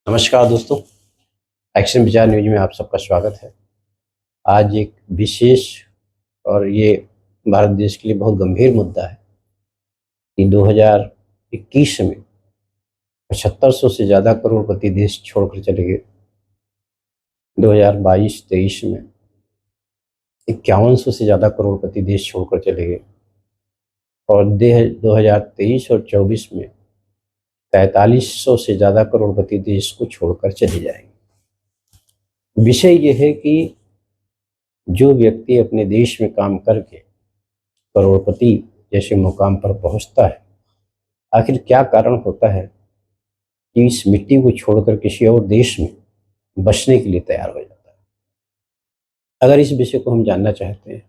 नमस्कार दोस्तों, एक्शन विचार न्यूज में आप सबका स्वागत है। आज एक विशेष और ये भारत देश के लिए बहुत गंभीर मुद्दा है कि 2021 में 7500 से ज़्यादा करोड़पति देश छोड़कर चले गए। 2022-23 में 5100 से ज़्यादा करोड़पति देश छोड़कर चले गए और 2023 और 24 में 4300 से ज़्यादा करोड़पति देश को छोड़कर चले जाएंगे। विषय यह है कि जो व्यक्ति अपने देश में काम करके करोड़पति जैसे मुकाम पर पहुंचता है, आखिर क्या कारण होता है कि इस मिट्टी को छोड़कर किसी और देश में बसने के लिए तैयार हो जाता है। अगर इस विषय को हम जानना चाहते हैं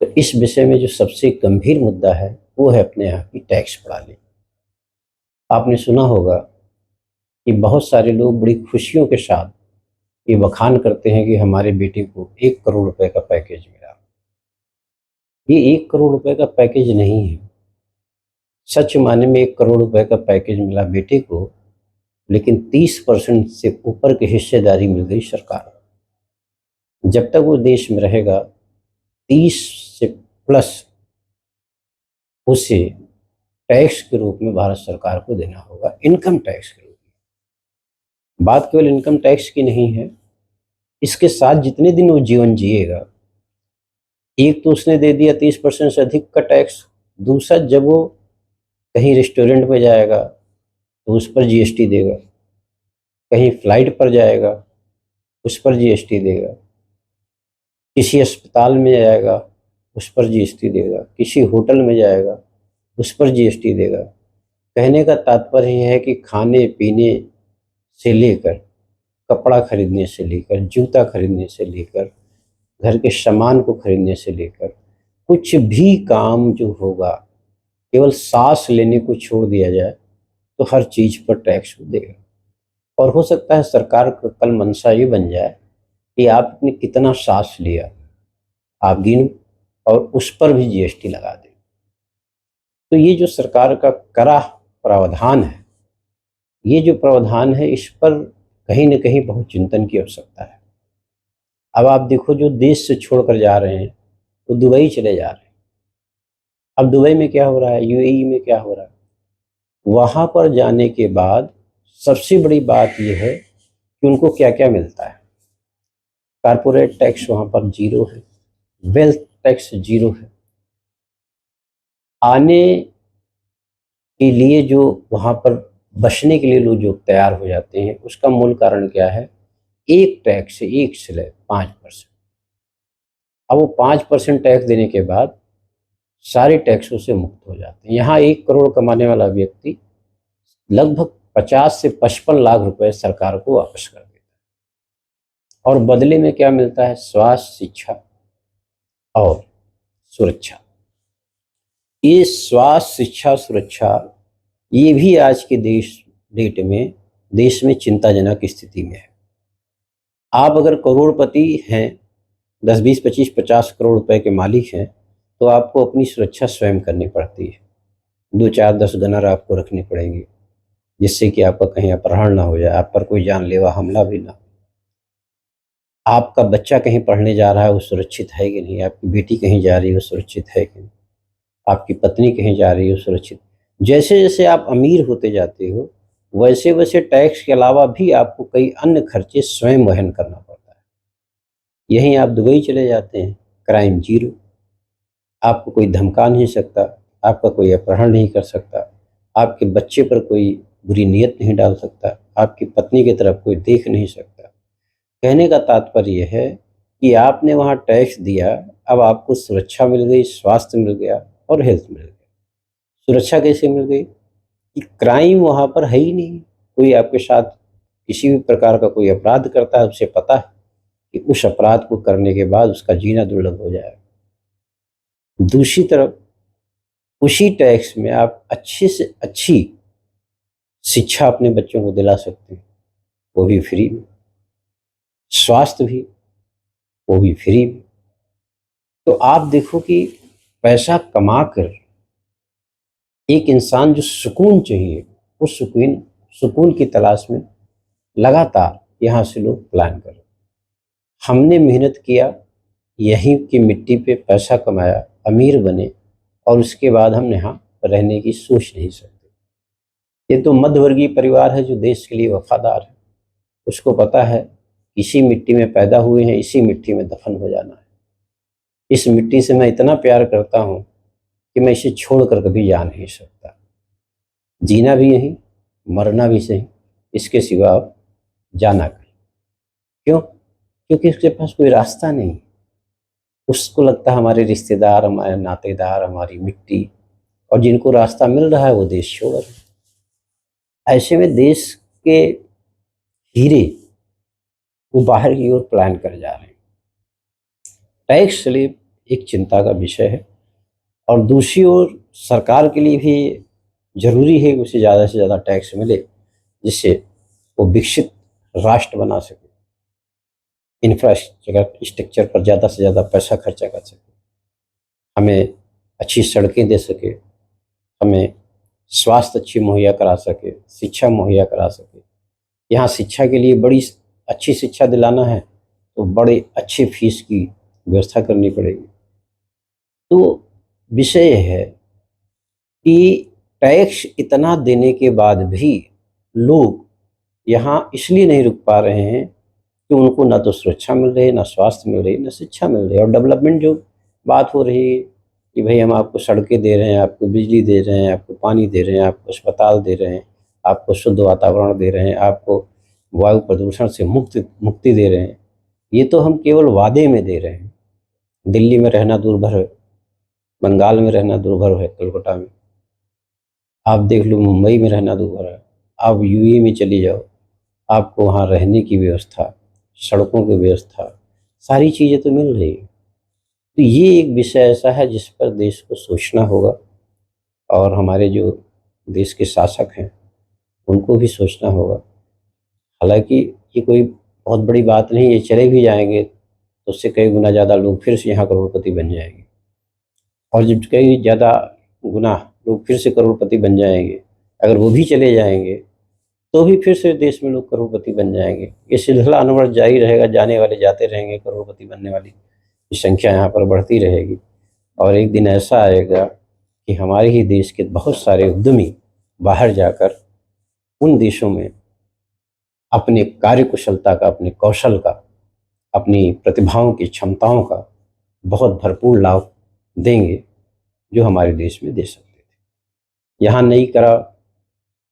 तो इस विषय में जो सबसे गंभीर मुद्दा है वो है अपने यहाँ की टैक्स प्रणाली। आपने सुना होगा कि बहुत सारे लोग बड़ी खुशियों के साथ ये बखान करते हैं कि हमारे बेटे को 1 करोड़ रुपए का पैकेज मिला। ये 1 करोड़ रुपए का पैकेज नहीं है। सच माने में 1 करोड़ रुपए का पैकेज मिला बेटे को, लेकिन 30% से ऊपर की हिस्सेदारी मिल गई सरकार को। जब तक वो देश में रहेगा 30 से प्लस उसे टैक्स के रूप में भारत सरकार को देना होगा, इनकम टैक्स के रूप में। बात केवल इनकम टैक्स की नहीं है, इसके साथ जितने दिन वो जीवन जिएगा, एक तो उसने दे दिया 30% से अधिक का टैक्स। दूसरा, जब वो कहीं रेस्टोरेंट में जाएगा तो उस पर जीएसटी देगा, कहीं फ्लाइट पर जाएगा उस पर जीएसटी देगा, किसी अस्पताल में जाएगा उस पर जीएसटी देगा, किसी होटल में जाएगा उस पर जीएसटी देगा। कहने का तात्पर्य यह है कि खाने पीने से लेकर, कपड़ा खरीदने से लेकर, जूता खरीदने से लेकर, घर के सामान को खरीदने से लेकर, कुछ भी काम जो होगा, केवल सांस लेने को छोड़ दिया जाए तो हर चीज़ पर टैक्स देगा। और हो सकता है सरकार का कल मंशा ये बन जाए कि आपने कितना सांस लिया आप गिनो और उस पर भी जीएसटी लगा दें। तो ये जो सरकार का कड़ा प्रावधान है, ये जो प्रावधान है, इस पर कहीं न कहीं बहुत चिंतन की आवश्यकता है। अब आप देखो, जो देश से छोड़कर जा रहे हैं वो दुबई चले जा रहे हैं। अब दुबई में क्या हो रहा है, यूएई में क्या हो रहा है, वहाँ पर जाने के बाद सबसे बड़ी बात यह है कि उनको क्या क्या मिलता है। कारपोरेट टैक्स वहाँ पर 0 है, वेल्थ टैक्स 0 है। आने के लिए जो वहाँ पर बसने के लिए लोग जो तैयार हो जाते हैं, उसका मूल कारण क्या है? एक टैक्स से एक स्लैब 5%। अब वो 5% टैक्स देने के बाद सारे टैक्सों से मुक्त हो जाते हैं। यहाँ 1 करोड़ कमाने वाला व्यक्ति लगभग 50 से 55 लाख रुपए सरकार को वापस कर देता है। और बदले में क्या मिलता है? स्वास्थ्य, शिक्षा और सुरक्षा। ये स्वास्थ्य, शिक्षा, सुरक्षा, ये भी आज के डेट में देश में चिंताजनक स्थिति में है। आप अगर करोड़पति हैं, 10, 20, 25, 50 करोड़ रुपए के मालिक हैं, तो आपको अपनी सुरक्षा स्वयं करनी पड़ती है। 2, 4, 10 गनर आपको रखने पड़ेंगे, जिससे कि आपका कहीं अपहरण ना हो जाए, आप पर कोई जानलेवा हमला भी ना हो। आपका बच्चा कहीं पढ़ने जा रहा है, वो सुरक्षित है कि नहीं? आपकी बेटी कहीं जा रही है, वो सुरक्षित है कि नहीं? आपकी पत्नी कहीं जा रही है, वो सुरक्षित। जैसे जैसे आप अमीर होते जाते हो, वैसे वैसे टैक्स के अलावा भी आपको कई अन्य खर्चे स्वयं वहन करना पड़ता है। यहीं आप दुबई चले जाते हैं, क्राइम 0, आपको कोई धमका नहीं सकता, आपका कोई अपहरण नहीं कर सकता, आपके बच्चे पर कोई बुरी नीयत नहीं डाल सकता, आपकी पत्नी की तरफ कोई देख नहीं सकता। कहने का तात्पर्य यह है कि आपने वहाँ टैक्स दिया, अब आपको सुरक्षा मिल गई, स्वास्थ्य मिल गया और हेल्थ मिल गया। सुरक्षा कैसे मिल गई? कि क्राइम वहाँ पर है ही नहीं। कोई आपके साथ किसी भी प्रकार का कोई अपराध करता है, उसे पता है कि उस अपराध को करने के बाद उसका जीना दुर्लभ हो जाएगा। दूसरी तरफ उसी टैक्स में आप अच्छी से अच्छी शिक्षा अपने बच्चों को दिला सकते हैं, वो भी फ्री में। स्वास्थ्य भी, वो भी फ्री में। तो आप देखो कि पैसा कमाकर एक इंसान जो सुकून चाहिए, उस सुकून की तलाश में लगातार यहाँ से लोग पलायन कर रहे हैं। हमने मेहनत किया, यहीं की मिट्टी पे पैसा कमाया, अमीर बने, और उसके बाद हम यहाँ रहने की सोच नहीं सकते। ये तो मध्यवर्गीय परिवार है जो देश के लिए वफादार है। उसको पता है इसी मिट्टी में पैदा हुए हैं, इसी मिट्टी में दफन हो जाना है। इस मिट्टी से मैं इतना प्यार करता हूँ कि मैं इसे छोड़कर कभी जा नहीं सकता। जीना भी यहीं, मरना भी सही, इसके सिवा अब जाना कहीं। क्यों? क्योंकि उसके पास कोई रास्ता नहीं। उसको लगता है हमारे रिश्तेदार, हमारे नातेदार, हमारी मिट्टी, और जिनको रास्ता मिल रहा है वो देश छोड़ रहे हैं। ऐसे में देश के हीरे वो बाहर की ओर पलायन कर जा रहे हैं। टैक्स स्लैब एक चिंता का विषय है, और दूसरी ओर सरकार के लिए भी जरूरी है कि उसे ज़्यादा से ज़्यादा टैक्स मिले, जिससे वो विकसित राष्ट्र बना सके, इंफ्रास्ट्रक्चर पर ज़्यादा से ज़्यादा पैसा खर्चा कर सके, हमें अच्छी सड़कें दे सके, हमें स्वास्थ्य अच्छी मुहैया करा सके, शिक्षा मुहैया करा सके। यहाँ शिक्षा के लिए बड़ी अच्छी शिक्षा दिलाना है तो बड़े अच्छी फीस की व्यवस्था करनी पड़ेगी। तो विषय यह है कि टैक्स इतना देने के बाद भी लोग यहाँ इसलिए नहीं रुक पा रहे हैं कि उनको ना तो सुरक्षा मिल रही है, ना स्वास्थ्य मिल रही है, ना शिक्षा मिल रही है। और डेवलपमेंट जो बात हो रही है कि भाई हम आपको सड़कें दे रहे हैं, आपको बिजली दे रहे हैं, आपको पानी दे रहे हैं, आपको अस्पताल दे रहे हैं, आपको शुद्ध वातावरण दे रहे हैं, आपको वायु प्रदूषण से मुक्ति दे रहे हैं, ये तो हम केवल वादे में दे रहे हैं। दिल्ली में रहना दूरभर है, बंगाल में रहना दूरभर है, कोलकाता में आप देख लो, मुंबई में रहना दूरभर है, आप यूएई में चली जाओ, आपको वहाँ रहने की व्यवस्था, सड़कों की व्यवस्था, सारी चीज़ें तो मिल रही है। तो ये एक विषय ऐसा है जिस पर देश को सोचना होगा, और हमारे जो देश के शासक हैं उनको भी सोचना होगा। हालांकि ये कोई बहुत बड़ी बात नहीं, ये चले भी जाएंगे तो उससे कई गुना ज़्यादा लोग फिर से यहाँ करोड़पति बन जाएंगे, और जब कई ज़्यादा गुना लोग फिर से करोड़पति बन जाएंगे, अगर वो भी चले जाएंगे तो भी फिर से देश में लोग करोड़पति बन जाएंगे। ये सिलसिला अनवरत जारी रहेगा, जाने वाले जाते रहेंगे, करोड़पति बनने वाली की संख्या यहाँ पर बढ़ती रहेगी। और एक दिन ऐसा आएगा कि हमारे ही देश के बहुत सारे उद्यमी बाहर जाकर उन देशों में अपने कार्य कुशलता का, अपने कौशल का, अपनी प्रतिभाओं की क्षमताओं का बहुत भरपूर लाभ देंगे जो हमारे देश में दे सकते थे। यहाँ नई करा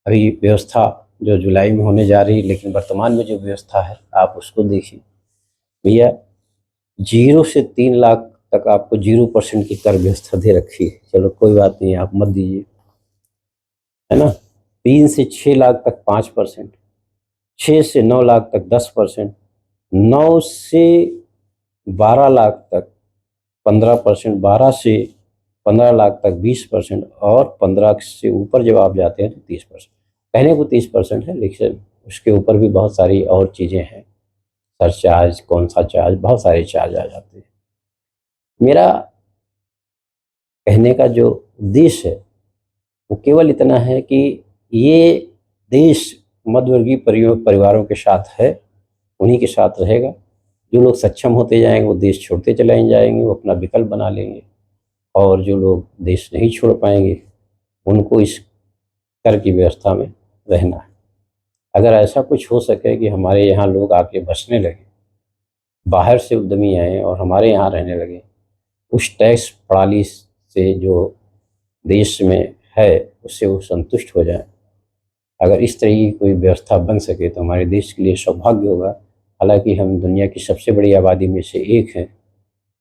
अभी व्यवस्था जो जुलाई में होने जा रही, लेकिन वर्तमान में जो व्यवस्था है आप उसको देखिए भैया, 0 से 3 लाख तक आपको 0% की कर व्यवस्था दे रखी है। चलो कोई बात नहीं, आप मत दीजिए, है ना। 3 से 6 लाख तक 5%, 6 से 9 लाख तक 10%, 9 से 12 लाख तक 15%, 12 से 15 लाख तक 20%, और 15 से ऊपर जब आप जाते हैं तो 30%। कहने को 30% है, लेकिन उसके ऊपर भी बहुत सारी और चीज़ें हैं, सरचार्ज, कौन सा चार्ज, बहुत सारे चार्ज आ जाते हैं। मेरा कहने का जो उद्देश्य है वो केवल इतना है कि ये देश मध्यवर्गीय परिवारों के साथ है, उन्हीं के साथ रहेगा। जो लोग सक्षम होते जाएंगे वो देश छोड़ते चले जाएंगे, वो अपना विकल्प बना लेंगे, और जो लोग देश नहीं छोड़ पाएंगे उनको इस कर की व्यवस्था में रहना है। अगर ऐसा कुछ हो सके कि हमारे यहाँ लोग आके बसने लगे, बाहर से उद्यमी आए और हमारे यहाँ रहने लगे, उस टैक्स प्रणाली से जो देश में है उससे वो संतुष्ट हो जाए, अगर इस तरह की कोई व्यवस्था बन सके तो हमारे देश के लिए सौभाग्य होगा। हालांकि हम दुनिया की सबसे बड़ी आबादी में से एक हैं,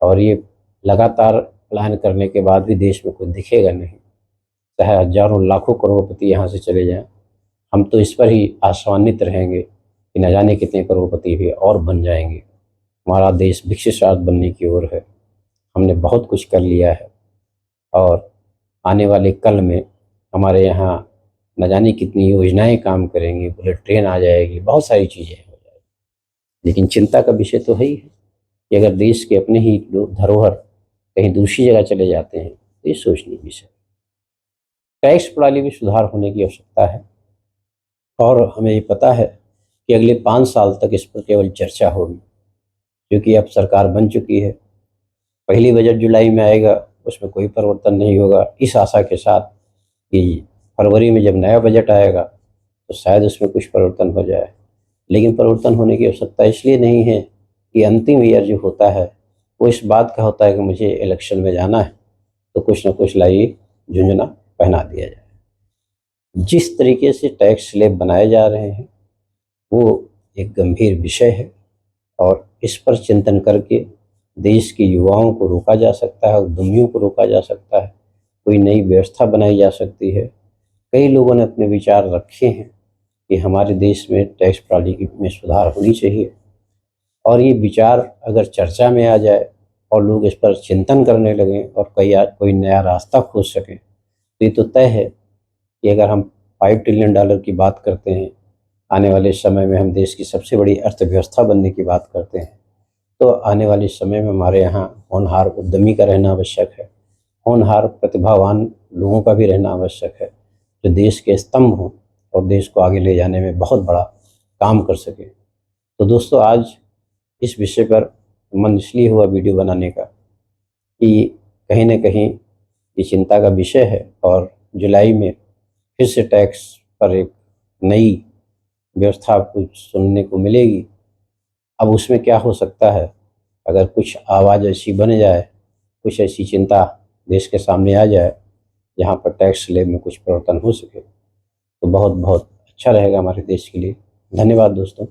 और ये लगातार प्लान करने के बाद भी देश में कोई दिखेगा नहीं, चाहे हजारों लाखों करोड़पति यहाँ से चले जाएं, हम तो इस पर ही आशान्वित रहेंगे कि न जाने कितने करोड़पति भी और बन जाएंगे। हमारा देश विकसित राष्ट्र बनने की ओर है, हमने बहुत कुछ कर लिया है, और आने वाले कल में हमारे यहाँ न जाने कितनी योजनाएं काम करेंगी, बुलेट ट्रेन आ जाएगी, बहुत सारी चीज़ें हो जाएगी। लेकिन चिंता का विषय तो है ही है कि अगर देश के अपने ही धरोहर कहीं दूसरी जगह चले जाते हैं तो ये सोचने की विषय। टैक्स प्रणाली में सुधार होने की आवश्यकता है, और हमें ये पता है कि अगले 5 साल तक इस पर केवल चर्चा होगी, क्योंकि अब सरकार बन चुकी है। पहली बजट जुलाई में आएगा, उसमें कोई परिवर्तन नहीं होगा, इस आशा के साथ कि फरवरी में जब नया बजट आएगा तो शायद उसमें कुछ परिवर्तन हो जाए। लेकिन परिवर्तन होने की आवश्यकता इसलिए नहीं है कि अंतिम ईयर जो होता है वो इस बात का होता है कि मुझे इलेक्शन में जाना है, तो कुछ ना कुछ लाइए झुंझुना पहना दिया जाए। जिस तरीके से टैक्स स्लैब बनाए जा रहे हैं वो एक गंभीर विषय है, और इस पर चिंतन करके देश के युवाओं को रोका जा सकता है, उद्यमियों को रोका जा सकता है, कोई नई व्यवस्था बनाई जा सकती है। कई लोगों ने अपने विचार रखे हैं कि हमारे देश में टैक्स प्रणाली में सुधार होनी चाहिए, और ये विचार अगर चर्चा में आ जाए और लोग इस पर चिंतन करने लगें और कोई नया रास्ता खोज सकें, तो ये तो तय है कि अगर हम $5 ट्रिलियन की बात करते हैं, आने वाले समय में हम देश की सबसे बड़ी अर्थव्यवस्था बनने की बात करते हैं, तो आने वाले समय में हमारे यहाँ होनहार उद्यमी का रहना आवश्यक है, होनहार प्रतिभावान लोगों का भी रहना आवश्यक है, जो देश के स्तंभ हों और देश को आगे ले जाने में बहुत बड़ा काम कर सके। तो दोस्तों, आज इस विषय पर मन इसलिए हुआ वीडियो बनाने का कि कहीं न कहीं ये चिंता का विषय है, और जुलाई में फिर से टैक्स पर एक नई व्यवस्था आपको सुनने को मिलेगी। अब उसमें क्या हो सकता है, अगर कुछ आवाज़ ऐसी बन जाए, कुछ ऐसी चिंता देश के सामने आ जाए जहाँ पर टैक्स स्लैब में कुछ परिवर्तन हो सके, तो बहुत बहुत अच्छा रहेगा हमारे देश के लिए। धन्यवाद दोस्तों।